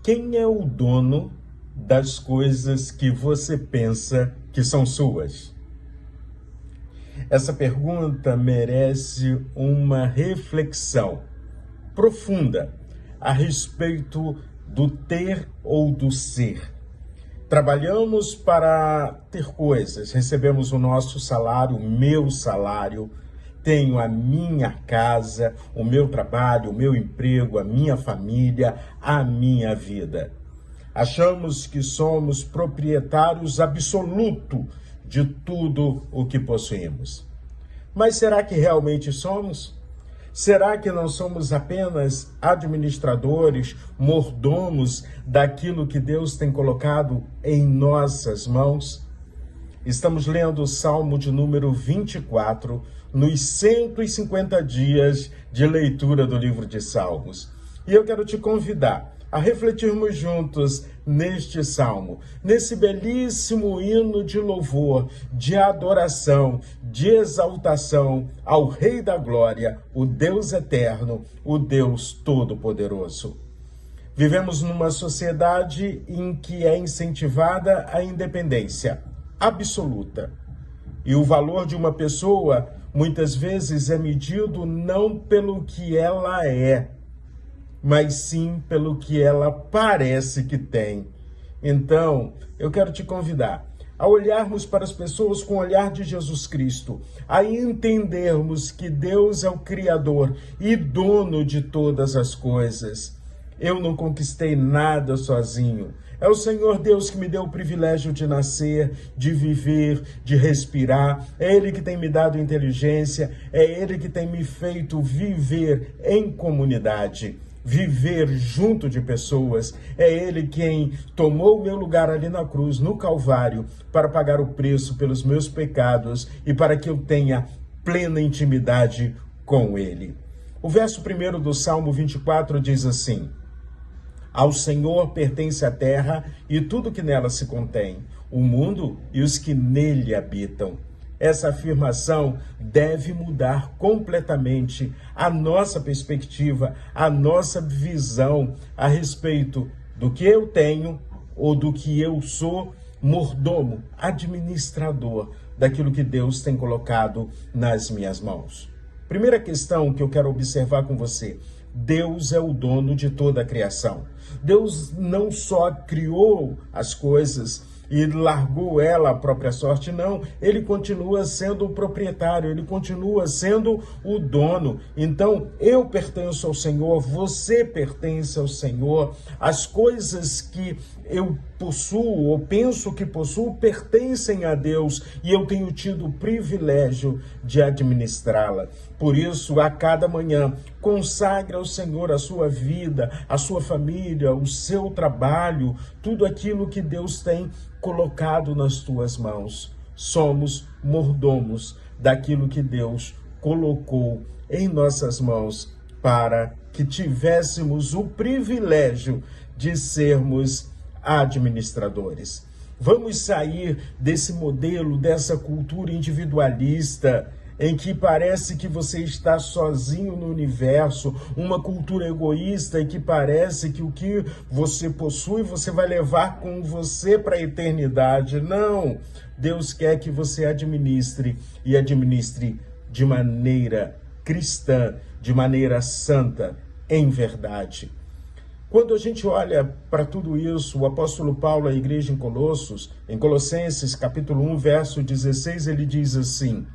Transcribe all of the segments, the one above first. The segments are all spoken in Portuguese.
Quem é o dono das coisas que você pensa que são suas? Essa pergunta merece uma reflexão profunda a respeito do ter ou do ser. Trabalhamos para ter coisas, recebemos o nosso salário, o meu salário, tenho a minha casa, o meu trabalho, o meu emprego, a minha família, a minha vida. Achamos que somos proprietários absolutos de tudo o que possuímos. Mas será que realmente somos? Será que não somos apenas administradores, mordomos daquilo que Deus tem colocado em nossas mãos? Estamos lendo o Salmo de número 24, nos 150 dias de leitura do livro de Salmos. E eu quero te convidar a refletirmos juntos neste salmo, nesse belíssimo hino de louvor, de adoração, de exaltação ao Rei da Glória, o Deus eterno, o Deus todo-poderoso. Vivemos numa sociedade em que é incentivada a independência absoluta. E o valor de uma pessoa, muitas vezes, é medido não pelo que ela é, mas sim pelo que ela parece que tem. Então, eu quero te convidar a olharmos para as pessoas com o olhar de Jesus Cristo, a entendermos que Deus é o Criador e dono de todas as coisas. Eu não conquistei nada sozinho. É o Senhor Deus que me deu o privilégio de nascer, de viver, de respirar. É Ele que tem me dado inteligência, é Ele que tem me feito viver em comunidade. Viver junto de pessoas. É Ele quem tomou o meu lugar ali na cruz, no Calvário, para pagar o preço pelos meus pecados e para que eu tenha plena intimidade com Ele. O verso 1 do Salmo 24 diz assim: ao Senhor pertence a terra e tudo que nela se contém, o mundo e os que nele habitam. Essa afirmação deve mudar completamente a nossa perspectiva, a nossa visão a respeito do que eu tenho ou do que eu sou, mordomo, administrador daquilo que Deus tem colocado nas minhas mãos. Primeira questão que eu quero observar com você: Deus é o dono de toda a criação. Deus não só criou as coisas e largou ela à própria sorte, não. Ele continua sendo o proprietário, ele continua sendo o dono. Então, eu pertenço ao Senhor, você pertence ao Senhor. As coisas que eu possuo ou penso que possuo pertencem a Deus e eu tenho tido o privilégio de administrá-la. Por isso, a cada manhã, consagre ao Senhor a sua vida, a sua família, o seu trabalho, tudo aquilo que Deus tem colocado nas tuas mãos. Somos mordomos daquilo que Deus colocou em nossas mãos para que tivéssemos o privilégio de sermos administradores. Vamos sair desse modelo, dessa cultura individualista, em que parece que você está sozinho no universo, uma cultura egoísta em que parece que o que você possui você vai levar com você para a eternidade. Não! Deus quer que você administre e administre de maneira cristã, de maneira santa, em verdade. Quando a gente olha para tudo isso, o apóstolo Paulo à igreja em Colossos, em Colossenses capítulo 1, verso 16, ele diz assim: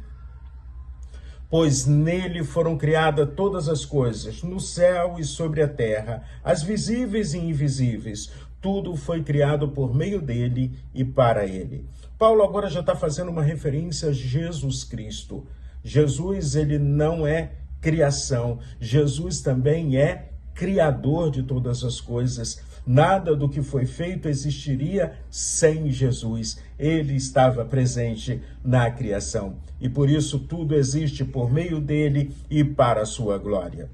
pois nele foram criadas todas as coisas, no céu e sobre a terra, as visíveis e invisíveis. Tudo foi criado por meio dele e para ele. Paulo agora já está fazendo uma referência a Jesus Cristo. Jesus, ele não é criação. Jesus também é Criador de todas as coisas. Nada do que foi feito existiria sem Jesus. Ele estava presente na criação. E por isso tudo existe por meio dele e para a sua glória.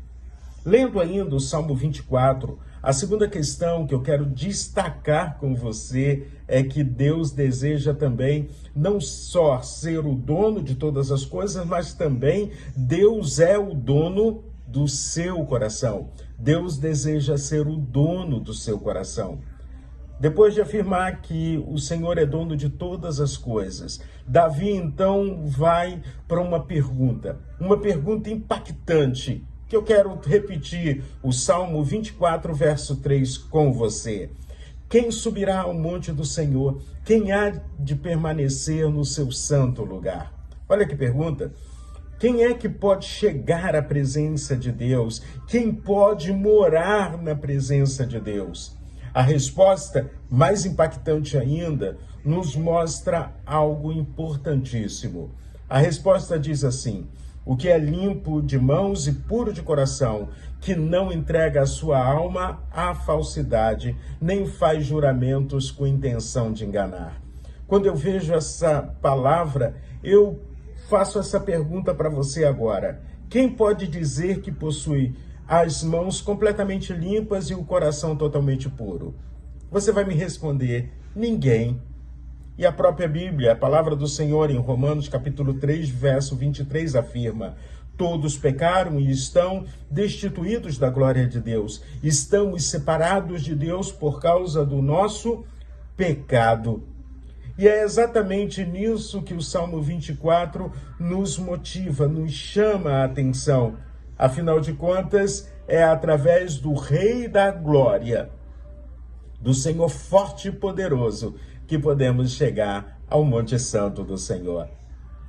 Lendo ainda o Salmo 24, a segunda questão que eu quero destacar com você é que Deus deseja também não só ser o dono de todas as coisas, mas também Deus é o dono do seu coração. Deus deseja ser o dono do seu coração. Depois de afirmar que o Senhor é dono de todas as coisas, Davi então vai para uma pergunta impactante, que eu quero repetir o Salmo 24, verso 3 com você. Quem subirá ao monte do Senhor? Quem há de permanecer no seu santo lugar? Olha que pergunta. Quem é que pode chegar à presença de Deus? Quem pode morar na presença de Deus? A resposta, mais impactante ainda, nos mostra algo importantíssimo. A resposta diz assim: o que é limpo de mãos e puro de coração, que não entrega a sua alma à falsidade, nem faz juramentos com intenção de enganar. Quando eu vejo essa palavra, eu faço essa pergunta para você agora. Quem pode dizer que possui as mãos completamente limpas e o coração totalmente puro? Você vai me responder: ninguém. E a própria Bíblia, a palavra do Senhor em Romanos capítulo 3, verso 23 afirma: todos pecaram e estão destituídos da glória de Deus. Estamos separados de Deus por causa do nosso pecado. E é exatamente nisso que o Salmo 24 nos motiva, nos chama a atenção. Afinal de contas, é através do Rei da Glória, do Senhor forte e poderoso, que podemos chegar ao Monte Santo do Senhor.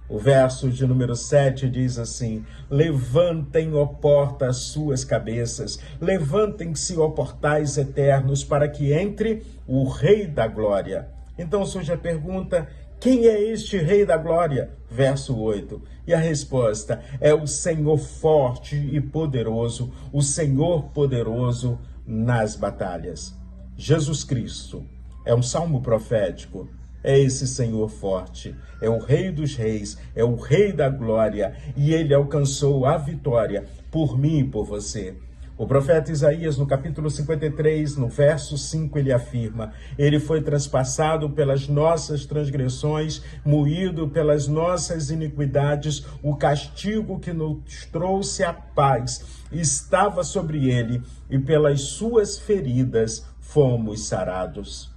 O verso de número 7 diz assim: levantem, ó porta, as suas cabeças, levantem-se, ó portais eternos, para que entre o Rei da Glória. Então surge a pergunta: quem é este Rei da Glória? Verso 8. E a resposta é o Senhor forte e poderoso, o Senhor poderoso nas batalhas. Jesus Cristo é um salmo profético. É esse Senhor forte, é o Rei dos Reis, é o Rei da Glória, e ele alcançou a vitória por mim e por você. O profeta Isaías, no capítulo 53, no verso 5, ele afirma: ele foi transpassado pelas nossas transgressões, moído pelas nossas iniquidades, o castigo que nos trouxe a paz estava sobre ele, e pelas suas feridas fomos sarados.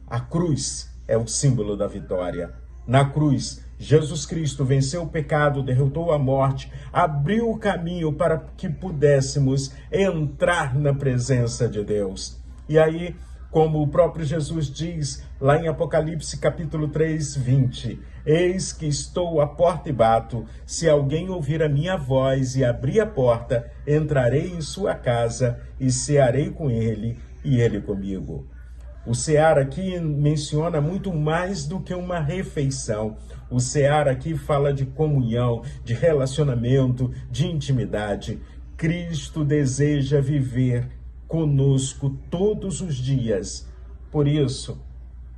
A cruz é o símbolo da vitória. Na cruz, Jesus Cristo venceu o pecado, derrotou a morte, abriu o caminho para que pudéssemos entrar na presença de Deus. E aí, como o próprio Jesus diz lá em Apocalipse capítulo 3, 20, eis que estou à porta e bato, se alguém ouvir a minha voz e abrir a porta, entrarei em sua casa e cearei com ele e ele comigo. O cear aqui menciona muito mais do que uma refeição. O cear aqui fala de comunhão, de relacionamento, de intimidade. Cristo deseja viver conosco todos os dias. Por isso,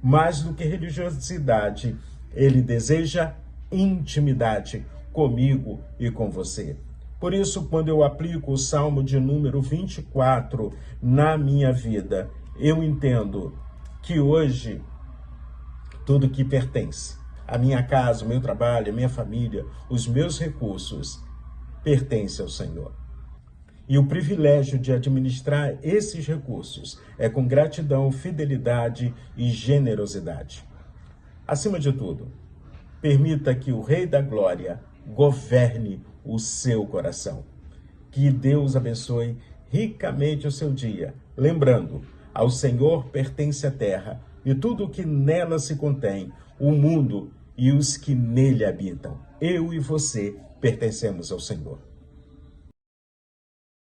mais do que religiosidade, ele deseja intimidade comigo e com você. Por isso, quando eu aplico o Salmo de número 24 na minha vida, eu entendo que hoje tudo que pertence, a minha casa, o meu trabalho, a minha família, os meus recursos, pertence ao Senhor. E o privilégio de administrar esses recursos é com gratidão, fidelidade e generosidade. Acima de tudo, permita que o Rei da Glória governe o seu coração. Que Deus abençoe ricamente o seu dia. Lembrando, ao Senhor pertence a terra e tudo o que nela se contém, o mundo e os que nele habitam. Eu e você pertencemos ao Senhor.